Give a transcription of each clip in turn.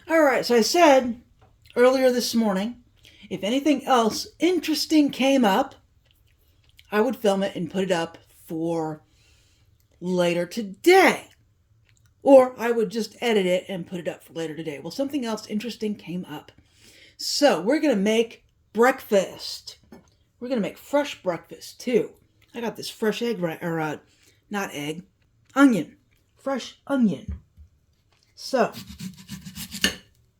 All right, so I said earlier this morning, if anything else interesting came up, I would film it and put it up for later today. Or I would just edit it and put it up for later today. Well, something else interesting came up. So we're going to make breakfast. We're going to make fresh breakfast too. I got this fresh egg, not egg, onion. Fresh onion. So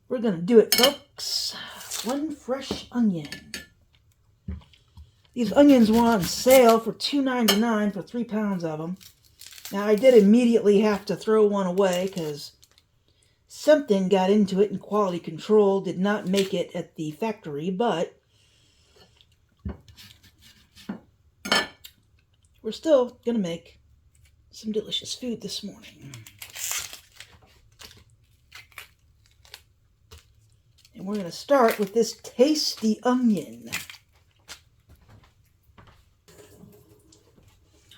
we're going to do it, folks. One fresh onion. These onions were on sale for $2.99 for 3 pounds of them. Now, I did immediately have to throw one away because something got into it and quality control did not make it at the factory, but we're still going to make some delicious food this morning. And we're going to start with this tasty onion.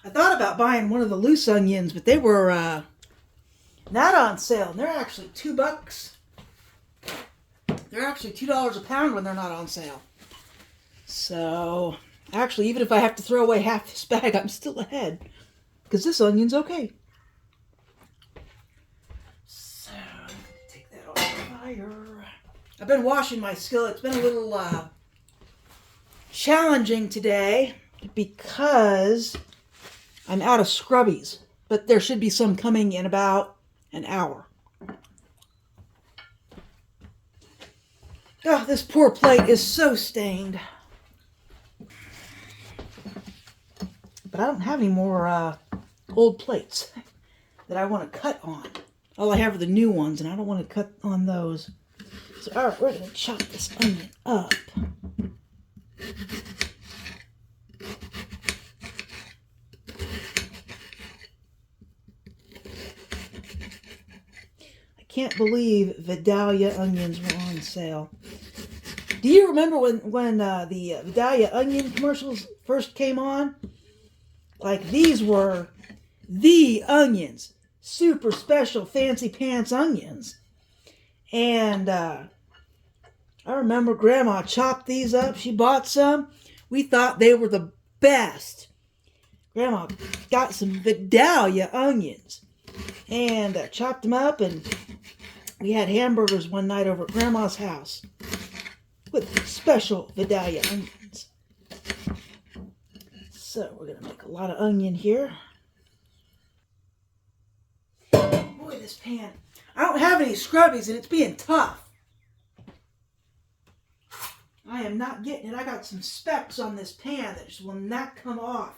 I thought about buying one of the loose onions, but they were not on sale. They're actually $2. They're actually $2 a pound when they're not on sale. So, actually, even if I have to throw away half this bag, I'm still ahead. Because this onion's okay. So, take that off the fire. I've been washing my skillet. It's been a little challenging today because I'm out of scrubbies. But there should be some coming in about an hour. Oh, this poor plate is so stained. But I don't have any more old plates that I want to cut on. All I have are the new ones, and I don't want to cut on those. So, all right, we're going to chop this onion up. I can't believe Vidalia onions were on sale. Do you remember when the Vidalia onion commercials first came on? Like, these were the onions. Super special fancy pants onions. And I remember Grandma chopped these up. She bought some. We thought they were the best. Grandma got some Vidalia onions and chopped them up, and we had hamburgers one night over at Grandma's house with special Vidalia onions. So we're going to make a lot of onion here. Boy, this pan. I don't have any scrubbies and it's being tough. I am not getting it. I got some specks on this pan that just will not come off.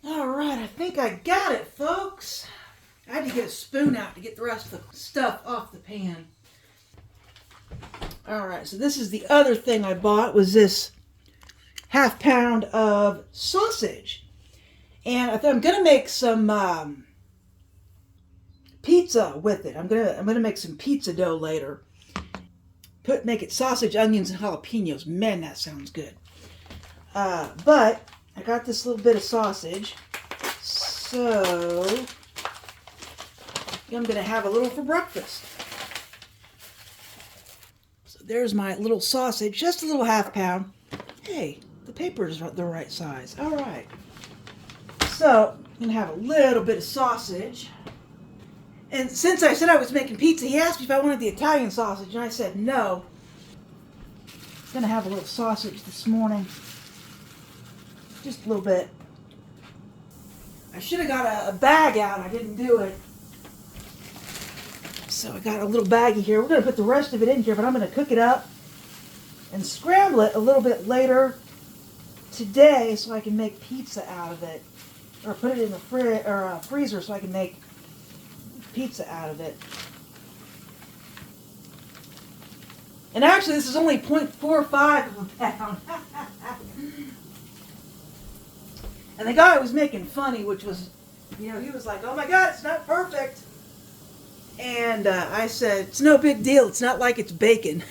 Alright, I think I got it, folks. I had to get a spoon out to get the rest of the stuff off the pan. Alright, so this is the other thing I bought, was this half pound of sausage. And I thought I'm going to make some pizza with it. I'm gonna make some pizza dough later. Make it sausage, onions, and jalapenos. Man, that sounds good. But I got this little bit of sausage. So I'm going to have a little for breakfast. So there's my little sausage, just a little half pound. Hey, the paper is the right size. All right. So I'm going to have a little bit of sausage. And since I said I was making pizza, he asked me if I wanted the Italian sausage, and I said no. I'm going to have a little sausage this morning. Just a little bit. I should have got a bag out. I didn't do it. So I got a little baggie here. We're going to put the rest of it in here, but I'm going to cook it up and scramble it a little bit later today so I can make pizza out of it. Or put it in the freezer so I can make pizza out of it. And actually, this is only 0.45 of a pound. And the guy was making funny, which was, he was like, oh my God, it's not perfect. And I said, it's no big deal. It's not like it's bacon.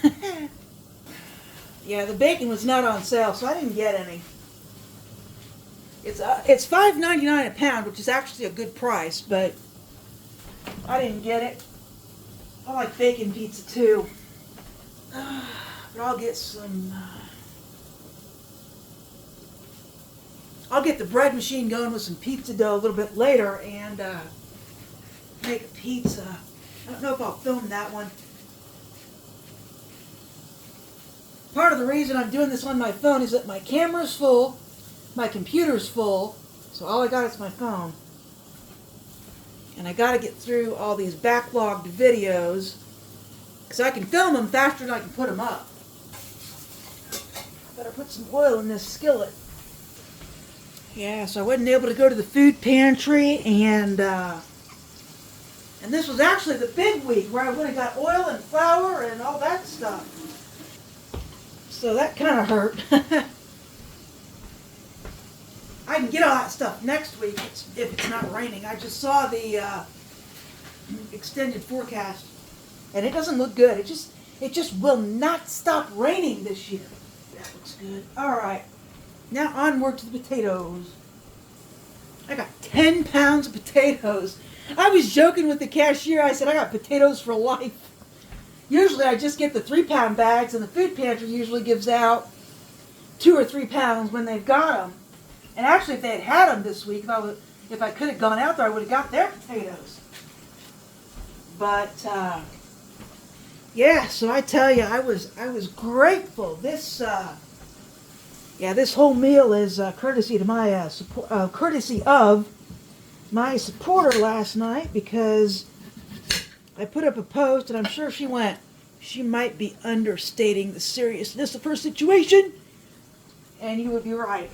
Yeah, the bacon was not on sale, so I didn't get any. It's $5.99 a pound, which is actually a good price, but I didn't get it. I like bacon pizza too. But I'll get some. I'll get the bread machine going with some pizza dough a little bit later and make a pizza. I don't know if I'll film that one. Part of the reason I'm doing this on my phone is that my camera's full, my computer's full, so all I got is my phone. And I gotta get through all these backlogged videos, because I can film them faster than I can put them up. Better put some oil in this skillet. Yeah, so I wasn't able to go to the food pantry, and this was actually the big week where I would have got oil and flour and all that stuff. So that kind of hurt. I can get all that stuff next week if it's not raining. I just saw the extended forecast, and it doesn't look good. It just will not stop raining this year. That looks good. All right, now onward to the potatoes. I got 10 pounds of potatoes. I was joking with the cashier. I said, I got potatoes for life. Usually I just get the 3-pound bags, and the food pantry usually gives out 2 or 3 pounds when they've got them. And actually, if they had them this week, if I could have gone out there, I would have got their potatoes. But yeah, so I tell you, I was grateful. This whole meal is courtesy of my supporter last night, because I put up a post, and I'm sure she might be understating the seriousness of her situation, and you would be right.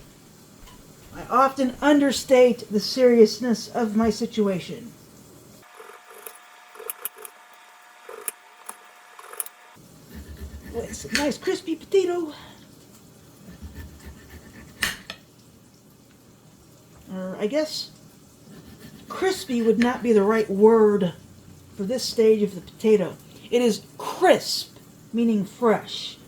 I often understate the seriousness of my situation. Oh, it's a nice crispy potato. Or I guess crispy would not be the right word for this stage of the potato. It is crisp, meaning fresh.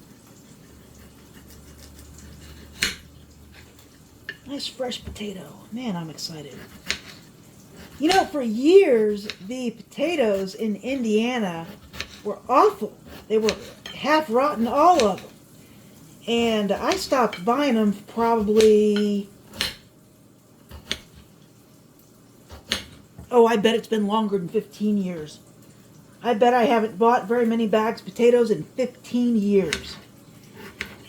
Nice fresh potato. Man, I'm excited. You know, for years, the potatoes in Indiana were awful. They were half rotten, all of them. And I stopped buying them probably... Oh, I bet it's been longer than 15 years. I bet I haven't bought very many bags of potatoes in 15 years.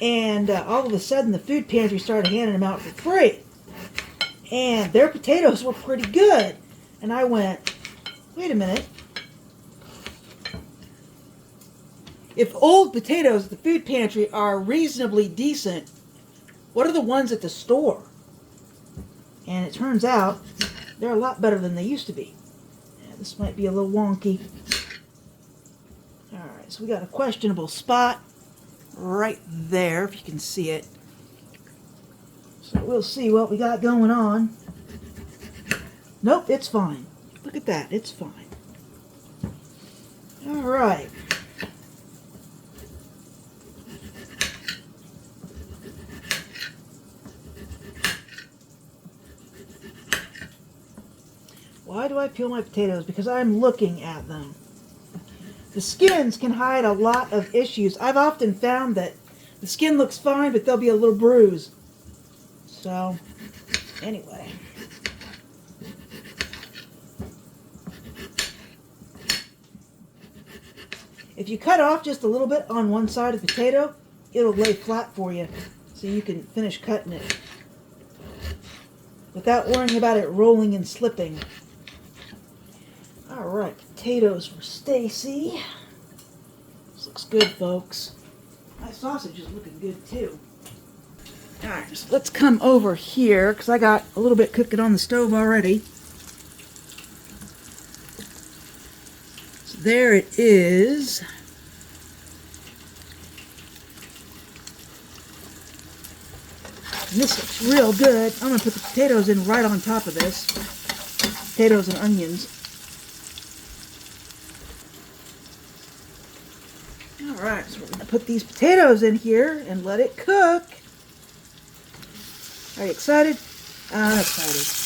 And all of a sudden, the food pantry started handing them out for free. And their potatoes were pretty good. And I went, wait a minute. If old potatoes at the food pantry are reasonably decent, what are the ones at the store? And it turns out they're a lot better than they used to be. Yeah, this might be a little wonky. Alright, so we got a questionable spot right there, if you can see it. So we'll see what we got going on. Nope, it's fine. Look at that, it's fine. Alright. Why do I peel my potatoes? Because I'm looking at them. The skins can hide a lot of issues. I've often found that the skin looks fine, but there'll be a little bruise. So, anyway. If you cut off just a little bit on one side of the potato, it'll lay flat for you, so you can finish cutting it without worrying about it rolling and slipping. Alright, potatoes for Stacy. This looks good, folks. My sausage is looking good, too. Alright, so let's come over here, because I got a little bit cooking on the stove already. So there it is. And this looks real good. I'm going to put the potatoes in right on top of this. Potatoes and onions. Alright, so we're going to put these potatoes in here and let it cook. Are you excited? I'm excited.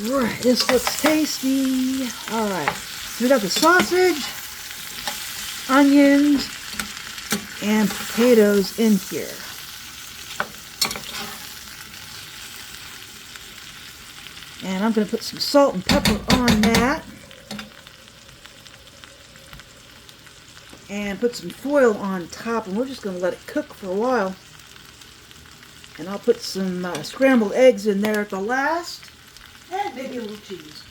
Alright, this looks tasty. Alright, so we got the sausage, onions, and potatoes in here. And I'm going to put some salt and pepper on that. And put some foil on top, and we're just going to let it cook for a while. And I'll put some scrambled eggs in there at the last. And maybe a little cheese.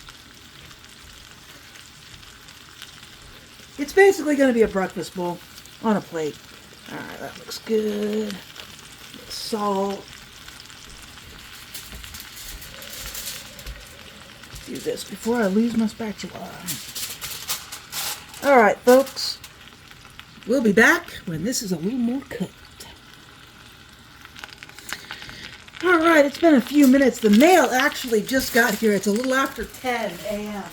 It's basically going to be a breakfast bowl on a plate. Alright, that looks good. Salt. Do this before I lose my spatula. Alright, folks. We'll be back when this is a little more cooked. Alright, it's been a few minutes. The mail actually just got here. It's a little after 10 a.m.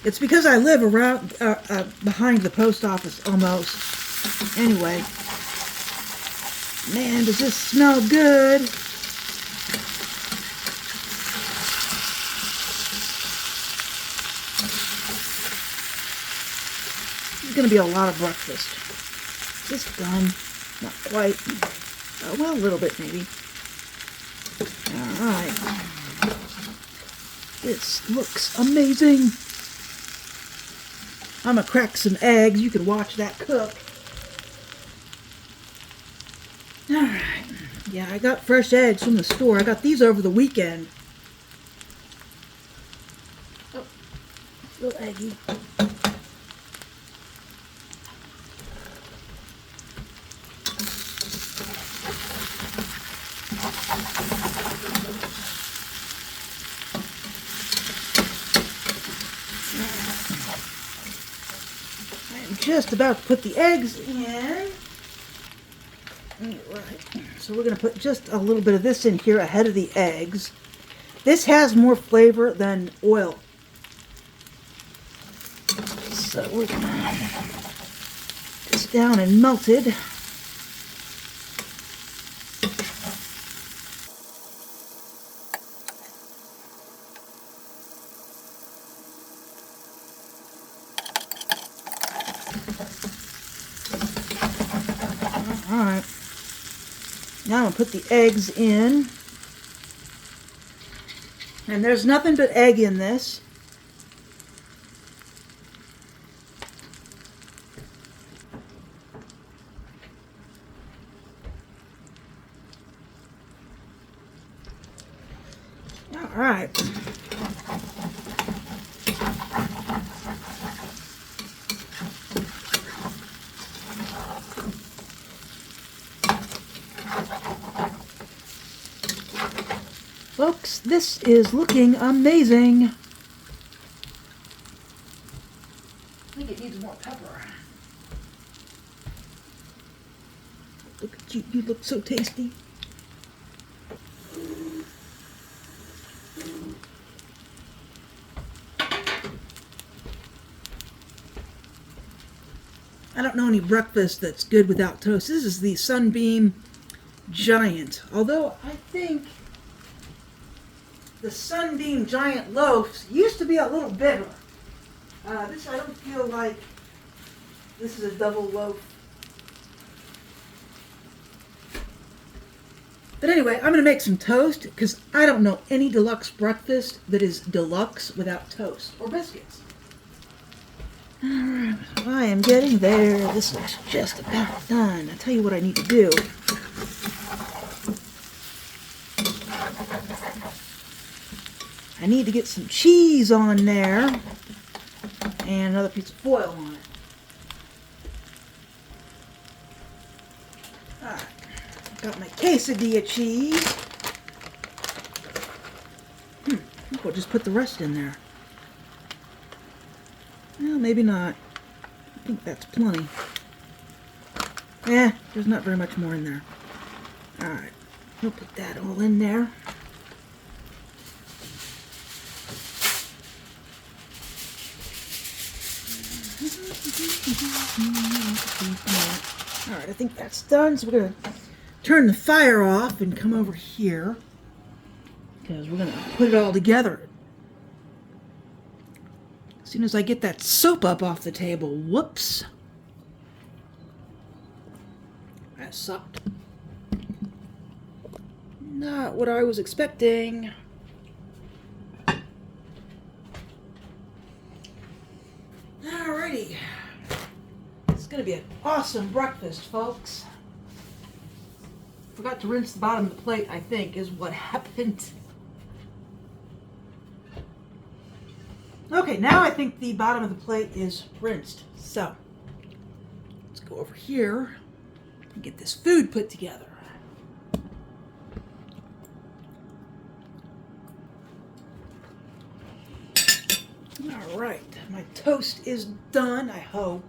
It's because I live around behind the post office almost. Anyway. Man, does this smell good. It's going to be a lot of breakfast. Is this done? Not quite. Well, a little bit maybe. Alright. This looks amazing. I'm going to crack some eggs. You can watch that cook. Alright. Yeah, I got fresh eggs from the store. I got these over the weekend. Oh, little eggy. I'm just about to put the eggs in. Alright, so we're going to put just a little bit of this in here ahead of the eggs. This has more flavor than oil. So we're going to put this down and melt it. Alright. Now I'm going to put the eggs in. And there's nothing but egg in this. Alright. Folks, this is looking amazing. I think it needs more pepper. Look at you, you look so tasty. I don't know any breakfast that's good without toast. This is the Sunbeam Giant. Although I think the Sunbeam Giant loaves used to be a little bigger. This, I don't feel like this is a double loaf. But anyway, I'm going to make some toast because I don't know any deluxe breakfast that is deluxe without toast or biscuits. Alright, I am getting there. This looks just about done. I'll tell you what I need to do. I need to get some cheese on there and another piece of foil on it. Alright, got my quesadilla cheese. I'll just put the rest in there. Well, maybe not. I think that's plenty. There's not very much more in there. Alright, we'll put that all in there. Alright, I think that's done, so we're going to turn the fire off and come over here, because we're going to put it all together. As soon as I get that soap up off the table, whoops. That sucked. Not what I was expecting. Alrighty. It's going to be an awesome breakfast, folks. Forgot to rinse the bottom of the plate, I think, is what happened. Okay, now I think the bottom of the plate is rinsed. So, let's go over here and get this food put together. All right, my toast is done, I hope.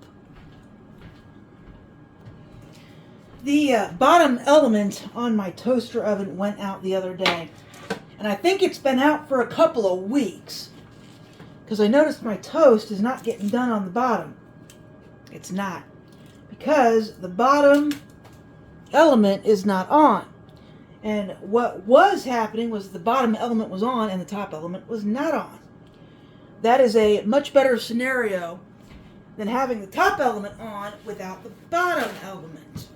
The bottom element on my toaster oven went out the other day, and I think it's been out for a couple of weeks, because I noticed my toast is not getting done on the bottom. It's not, because the bottom element is not on. And what was happening was the bottom element was on and the top element was not on. That is a much better scenario than having the top element on without the bottom element.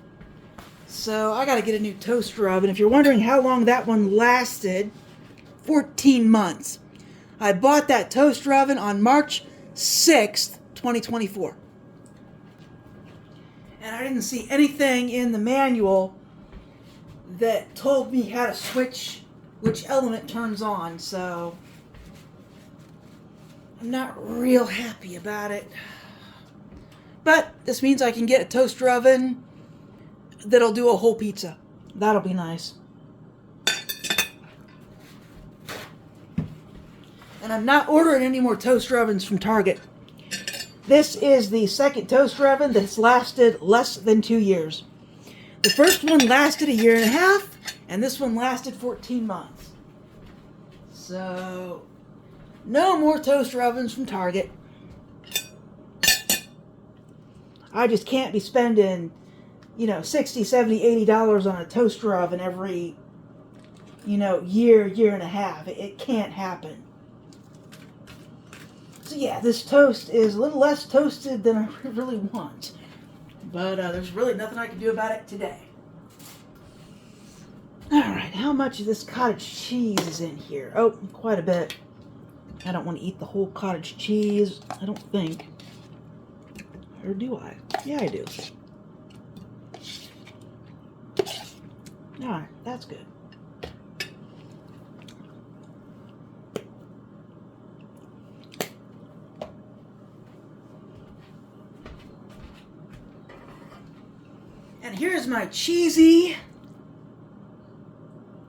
So I got to get a new toaster oven. If you're wondering how long that one lasted, 14 months. I bought that toaster oven on March 6th, 2024. And I didn't see anything in the manual that told me how to switch which element turns on, so I'm not real happy about it. But this means I can get a toaster oven that'll do a whole pizza. That'll be nice. And I'm not ordering any more toaster ovens from Target. This is the second toaster oven that's lasted less than 2 years. The first one lasted 1.5 years, and this one lasted 14 months. So, no more toaster ovens from Target. I just can't be spending, $60, $70, $80 on a toaster oven every, year and a half. It can't happen. So yeah, this toast is a little less toasted than I really want. But there's really nothing I can do about it today. Alright, how much of this cottage cheese is in here? Oh, quite a bit. I don't want to eat the whole cottage cheese. I don't think. Or do I? Yeah, I do. Alright, that's good. And here's my cheesy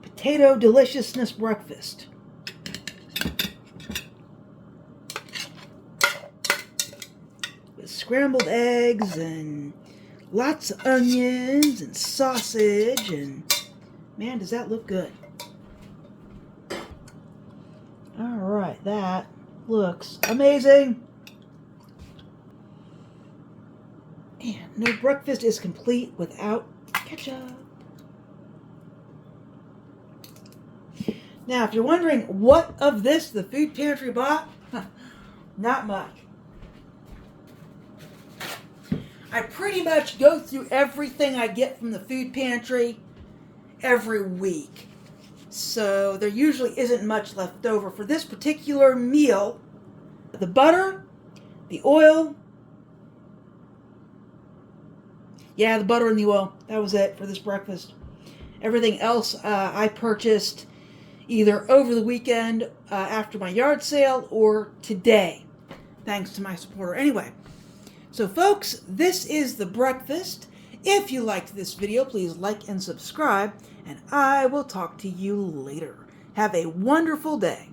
potato deliciousness breakfast. With scrambled eggs and lots of onions and sausage, and man, does that look good. Alright, that looks amazing. And no breakfast is complete without ketchup. Now, if you're wondering what of this the food pantry bought, not much. I pretty much go through everything I get from the food pantry every week. So there usually isn't much left over for this particular meal. The butter, the oil, yeah, the butter and the oil. That was it for this breakfast. Everything else I purchased either over the weekend after my yard sale or today, thanks to my supporter. Anyway, so folks, this is the breakfast. If you liked this video, please like and subscribe, and I will talk to you later. Have a wonderful day.